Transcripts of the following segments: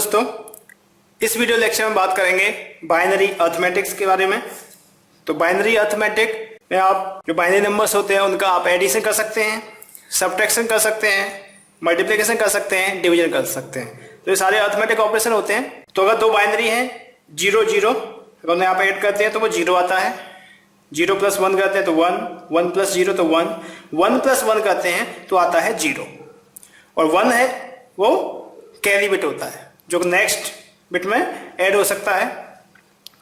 दोस्तों, इस video lecture में बात करेंगे बाइनरी अर्थमेटिक्स के बारे में। तो बाइनरी अर्थमेटिक में आप जो बाइनरी नंबर्स होते हैं उनका आप एडिशन कर सकते हैं, सबट्रैक्शन कर सकते हैं, मल्टीप्लिकेशन कर सकते हैं, डिवीजन कर सकते हैं। तो ये सारे अर्थमेटिक ऑपरेशन होते हैं। तो अगर दो बाइनरी हैं 0 0, अगर उन्हें आप ऐड करते हैं तो वो 0 आता है। 0 + 1 करते हैं तो 1, 1 + 0 तो 1, 1 + 1 करते हैं तो आता है 0। और 1 है वो कैरी बिट होता है जो नेक्स्ट बिट में ऐड हो सकता है।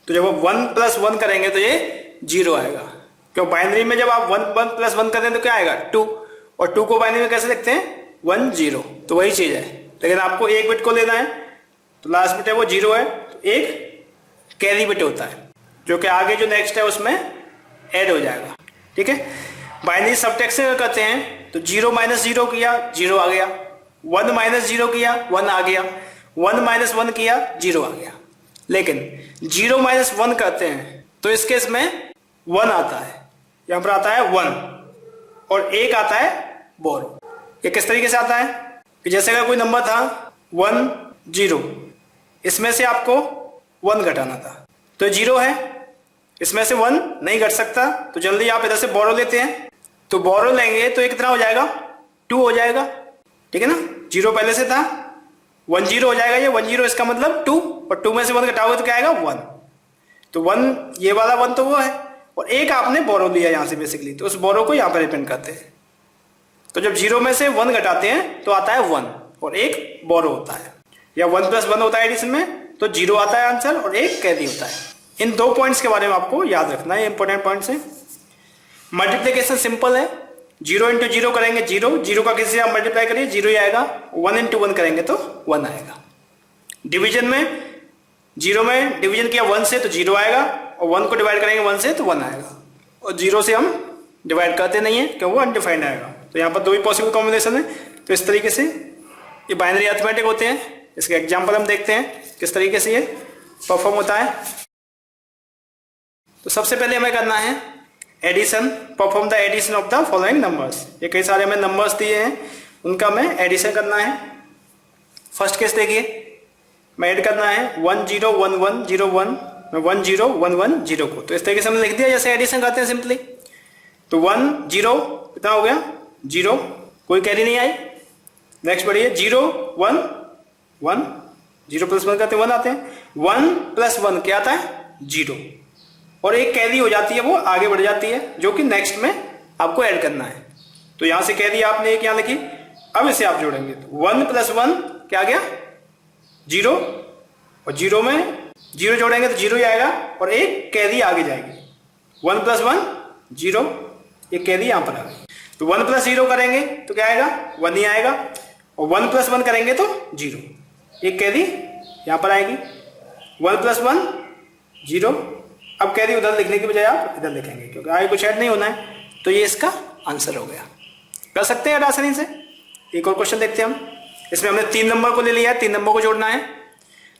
तो जब वो 1 + 1 करेंगे तो ये 0 आएगा, क्यों बाइनरी में जब आप 1 + 1 करते हैं तो क्या आएगा 2, और 2 को बाइनरी में कैसे लिखते हैं 1 0। तो वही चीज है, लेकिन आपको एक बिट को लेना है तो लास्ट बिट है वो 0 है, तो एक कैरी बिट होता है जो कि आगे जो नेक्स्ट है उसमें ऐड हो जाएगा। ठीक है, बाइनरी सबट्रैक्शन करते हैं तो 0 - 0 किया 0 आ गया, 1 - 0 किया 1 आ गया, 1 - 1 किया 0 आ गया। लेकिन 0 - 1 करते हैं तो इस केस में 1 आता है, यहां पर आता है 1 और 1 आता है बोरो। ये किस तरीके से आता है कि जैसे अगर कोई नंबर था 1 0, इसमें से आपको 1 घटाना था तो 0 है, इसमें से 1 नहीं घट सकता, तो जल्दी आप इधर से बोरो लेते हैं। तो बोरो लेंगे तो ये कितना हो जाएगा 2 हो जाएगा। ठीक है ना, 0 पहले से था 1 0 हो जाएगा, ये 1 0 इसका मतलब 2, और 2 में से 1 घटाओगे तो क्या आएगा 1। तो 1 ये वाला 1 तो वो है, और एक आपने बोरो लिया यहां से बेसिकली, तो उस बोरो को यहां पर रिप्रेजेंट करते हैं। तो जब 0 में से 1 घटाते हैं तो आता है 1 और एक बोरो होता है, या 1 + 1 होता है एडिशन में, तो 0 आता है आंसर और एक कैरी होता है। इन 2 पॉइंट्स के बारे में आपको याद रखना है, इंपॉर्टेंट पॉइंट्स है। मल्टीप्लिकेशन सिंपल है, 0 × 0 करेंगे 0, 0 का किसी से आप मल्टीप्लाई करिए 0 ही आएगा, 1 × 1 करेंगे तो 1 आएगा। डिवीजन में 0 में डिवीजन किया 1 से तो 0 आएगा, और 1 को डिवाइड करेंगे 1 से तो 1 आएगा, और 0 से हम डिवाइड करते नहीं है क्योंकि वो अनडिफाइंड आएगा। तो यहाँ पर 2 ही पॉसिबल कॉम्बिनेशन है। तो इस तरीके से ये बाइनरी अर्थमेटिक होते हैं। इसके एग्जाम्पल हम देखते हैं किस तरीके से ये परफॉर्म होता है। तो सबसे पहले हमें करना है addition, perform the addition of the following numbers. ये कई सारे हमें नंबर्स दिए हैं, उनका हमें एडिशन करना है। फर्स्ट केस देखिए, मैं ऐड करना है 1 0 1 1 0 1 में 1 0 1 1 0 को, तो इस तरीके से हमने लिख दिया जैसे एडिशन करते हैं सिंपली। तो 1 0 कितना हो गया 0, कोई कैरी नहीं आई। नेक्स्ट बढ़िए 0 1 1, 0 + 1 करते 1 आते हैं, 1 + 1 क्या आता है 0, और एक कैरी हो जाती है वो आगे बढ़ जाती है जो कि नेक्स्ट में आपको ऐड करना है। तो यहां से कैरी आपने एक यहां लिखी, अब इसे आप जोड़ेंगे तो 1 + 1 क्या आ गया 0, और 0 में 0 जोड़ेंगे तो 0 ही आएगा, और एक कैरी आगे जाएगी। 1 + 1 0, एक कैरी यहां पर आ गई। तो 1 + 0 करेंगे तो क्या आएगा 1 ही आएगा, और 1 + 1 करेंगे तो 0, एक कैरी यहां पर आएगी। 1 + 1 0, अब कैरी उधर लिखने की बजाय आप इधर लिखेंगे क्योंकि आगे कुछ ऐड नहीं होना है। तो ये इसका आंसर हो गया। कर सकते हैं आसानी से। एक और क्वेश्चन देखते हैं हम। इसमें हमने 3 नंबर को ले लिया है, 3 नंबर को जोड़ना है।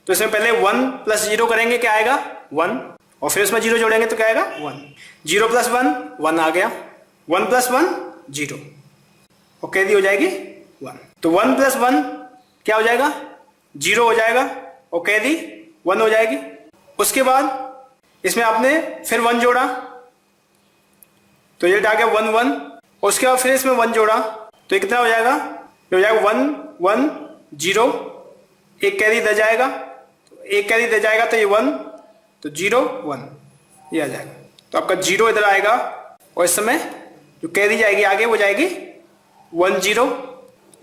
तो इसमें पहले 1 + 0 करेंगे, क्या आएगा 1, और फिर उसमें 0 जोड़ेंगे तो क्या आएगा 1। 0 + 1 1 आ गया, 1 + 1 0, और कैरी हो जाएगी 1। तो 1 + 1 क्या हो जाएगा 0 हो जाएगा, और कैरी 1 हो जाएगी। उसके बाद इसमें आपने फिर 1 जोड़ा तो ये आ गया 1 1, और उसके बाद फिर इसमें 1 जोड़ा तो ये कितना हो जाएगा, ये हो जाएगा 1 1 0, एक कैरी दे जाएगा, तो एक कैरी दे जाएगा तो ये 1, तो 0 1 ये आ जाएगा। तो आपका 0 इधर आएगा, और इस समय जो कैरी जाएगी आगे वो जाएगी 1 0,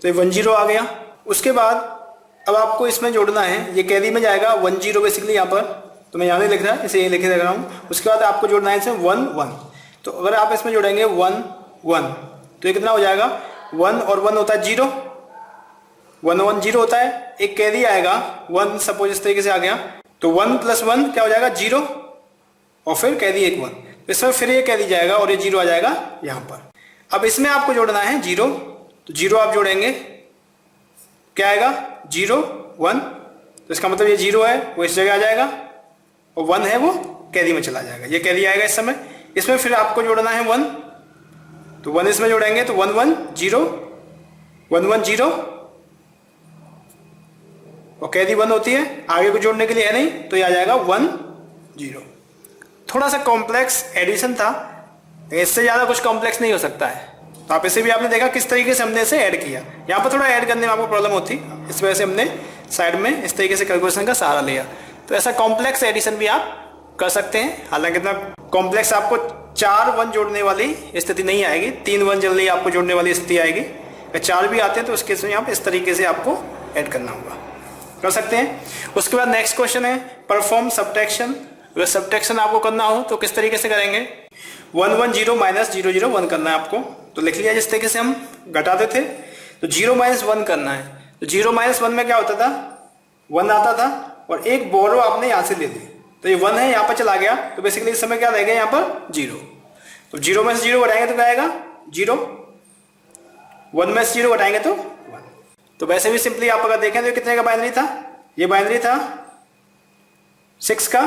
तो ये 1 0 आ गया। उसके बाद अब आपको इसमें जोड़ना है, ये कैरी में जाएगा 1 0 बेसिकली यहाँ पर, तो मैं यहाँ नहीं लिख रहा, इसे यही लिखे रख रहा हूँ। उसके बाद आपको जोड़ना है इसमें 1 1, तो अगर आप इसमें जोड़ेंगे 1 1 तो ये कितना हो जाएगा 1 और 1 होता है 0, 1 1 0 होता है, एक कैरी आएगा 1, सपोज इस तरीके से आ गया, तो 1 + 1 क्या हो जाएगा 0, और फिर कैरी एक 1, इसमें फिर ये कैरी जाएगा और ये 0 आ जाएगा यहाँ पर। अब इसमें आपको जोड़ना है 0, तो 0 आप जोड़ेंगे क्या आएगा 0 1, तो इसका मतलब ये 0 है वो इस जगह आ जाएगा, और 1 है वो कैरी में चला जाएगा, ये कैरी आएगा इस समय। इसमें फिर आपको जोड़ना है 1, तो 1 इसमें जोड़ेंगे तो 1 1 0 1 1 0, और कैरी 1 होती है, आगे को जोड़ने के लिए है नहीं, तो ये आ जाएगा 1 0। थोड़ा सा कॉम्प्लेक्स एडिशन था, इससे ज़्यादा कुछ कॉम्प्लेक्स नहीं हो सकता है। तो आप इसे भी आपने देखा किस तरीके से हमने इसे ऐड किया। यहाँ पर थोड़ा ऐड करने में आपको प्रॉब्लम होती, इस वजह से हमने साइड में इस तरीके से कैलकुलेशन का सहारा लिया। तो ऐसा कॉम्प्लेक्स एडिशन भी आप कर सकते हैं, हालांकि इतना कॉम्प्लेक्स आपको 4 1 जोड़ने वाली स्थिति नहीं आएगी, 3 1 जल्दी आपको जोड़ने वाली स्थिति आएगी। अगर 4 भी आते हैं तो उसके इसमें आप इस तरीके से आपको ऐड करना होगा, कर सकते हैं। उसके बाद नेक्स्ट क्वेश्चन है परफॉर्म सब्ट्रैक्शन। अगर सब्ट्रैक्शन आपको करना हो तो किस तरीके से करेंगे? 1 1 0 माइनस 0 0 1 करना है आपको। तो लिख लिया जिस तरीके से हम घटाते थे, तो 0 माइनस 1 करना है। तो 0 माइनस 1 में क्या होता था, 1 आता था और एक बोरो आपने यहाँ से ले ली, तो ये 1 है यहाँ पर चला गया, तो बेसिकली इस समय क्या रह गया यहाँ पर 0। तो 0 में से 0 घटाएंगे तो क्या आएगा 0, 1 में से 0 घटाएंगे तो 1। तो वैसे भी सिंपली आप अगर देखें तो कितने का बाइनरी था, ये बाइनरी था 6 का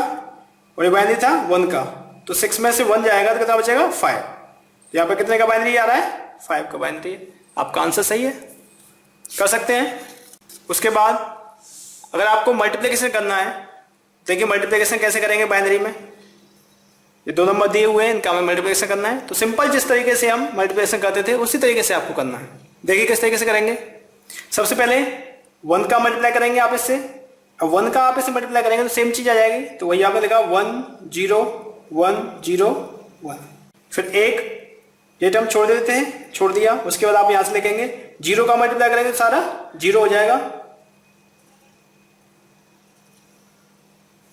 और ये बाइनरी था 1 का। तो 6 में से 1 जाएगा तो कितना बचेगा 5। यहाँ पर कितने का बाइनरी आ रहा है 5 का बाइनरी है। आपका आंसर सही है, कर सकते हैं। उसके बाद अगर आपको मल्टीप्लिकेशन करना है, देखिए मल्टीप्लिकेशन कैसे करेंगे बाइनरी में, ये 2 नंबर दिए हुए हैं, इनका हमें मल्टीप्लिकेशन करना है। तो सिंपल जिस तरीके से हम मल्टीप्लिकेशन करते थे उसी तरीके से आपको करना है। देखिए किस तरीके से करेंगे। सबसे पहले 1 का मल्टीप्लाई करेंगे आप इससे, अब 1 का आप इससे मल्टीप्लाई करेंगे तो सेम चीज आ जाएगी। तो वही आपने लिखा 1 0 1 0 1, फिर एक ये टर्म छोड़ देते हैं, छोड़ दिया। उसके बाद आप यहां से लिखेंगे 0 का मल्टीप्लाई करेंगे तो सारा 0 हो जाएगा,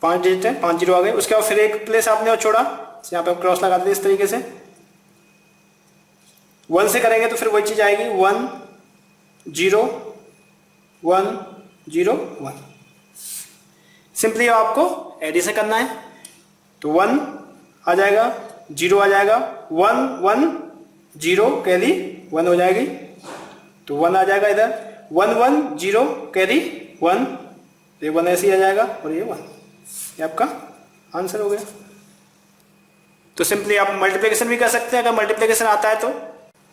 5 डिजिट है, 5 0 आ गए। उसके बाद फिर एक प्लेस आपने और छोड़ा, यहाँ पे क्रॉस लगा देते इस तरीके से। 1 से करेंगे तो फिर वही चीज आएगी 1 0 1 0 1। सिंपली आपको एडिशन करना है, तो 1 आ जाएगा, 0 आ जाएगा, 1 1 0 कैरी 1 हो जाएगी, तो 1 आ जाएगा इधर, 1 1 0 कैरी 1, ये 1 ऐसे ही आ जाएगा और ये 1। ये आपका आंसर हो गया। तो सिंपली आप मल्टीप्लिकेशन भी कर सकते हैं अगर मल्टीप्लिकेशन आता है तो।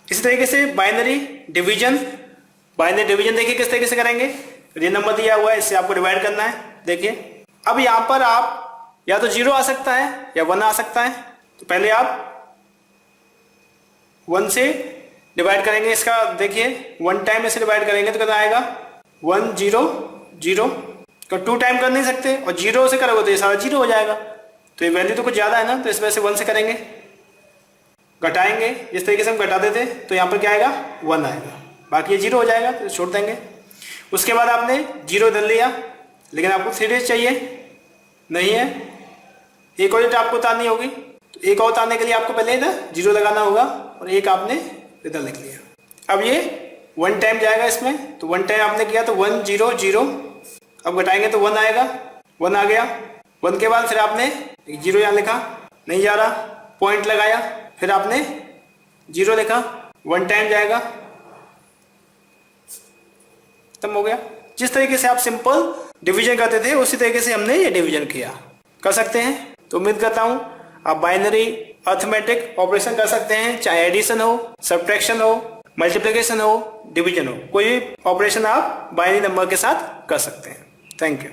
इसी तरीके से बाइनरी डिवीजन, बाइनरी डिवीजन देखिए किस तरीके से करेंगे। ये नंबर दिया हुआ है, इससे आपको डिवाइड करना है। देखिए अब यहां पर आप या तो 0 आ सकता है या 1 आ सकता है। तो पहले आप 1 से डिवाइड करेंगे, इसका देखिए 1 टाइम इसे डिवाइड करेंगे तो कितना आएगा 1 0 0। तो 2 टाइम कर नहीं सकते, और 0 से करोगे तो ये सारा 0 हो जाएगा। तो ये वैल्यू तो कुछ ज्यादा है ना, तो इस वजह से 1 से करेंगे, घटाएंगे जिस तरीके से हम घटाते थे, तो यहाँ पर क्या आएगा 1 आएगा, बाकी ये 0 हो जाएगा तो छोड़ देंगे। उसके बाद आपने 0 धर लिया, लेकिन आपको 3 डिजिट चाहिए नहीं है, एक और डिजिट आपको उतारनी होगी। तो एक और उतारने के लिए आपको पहले इधर 0 लगाना होगा और एक आपने इधर लिख लिया। अब ये 1 टाइम जाएगा इसमें, तो 1 टाइम आपने किया तो 1 0 0, अब घटाएंगे तो 1 आएगा, 1 आ गया। 1 के बाद फिर आपने 0 यहाँ लिखा, नहीं जा रहा, पॉइंट लगाया, फिर आपने 0 लिखा, 1 टाइम जाएगा, खत्म हो गया। जिस तरीके से आप सिंपल डिवीजन करते थे उसी तरीके से हमने ये डिवीजन किया, कर सकते हैं। तो उम्मीद करता हूं आप बाइनरी अर्थमेटिक ऑपरेशन कर सकते हैं, चाहे एडिशन हो, सब्ट्रैक्शन हो, मल्टीप्लिकेशन हो, डिवीजन हो, कोई भी ऑपरेशन आप बाइनरी नंबर के साथ कर सकते हैं। Thank you.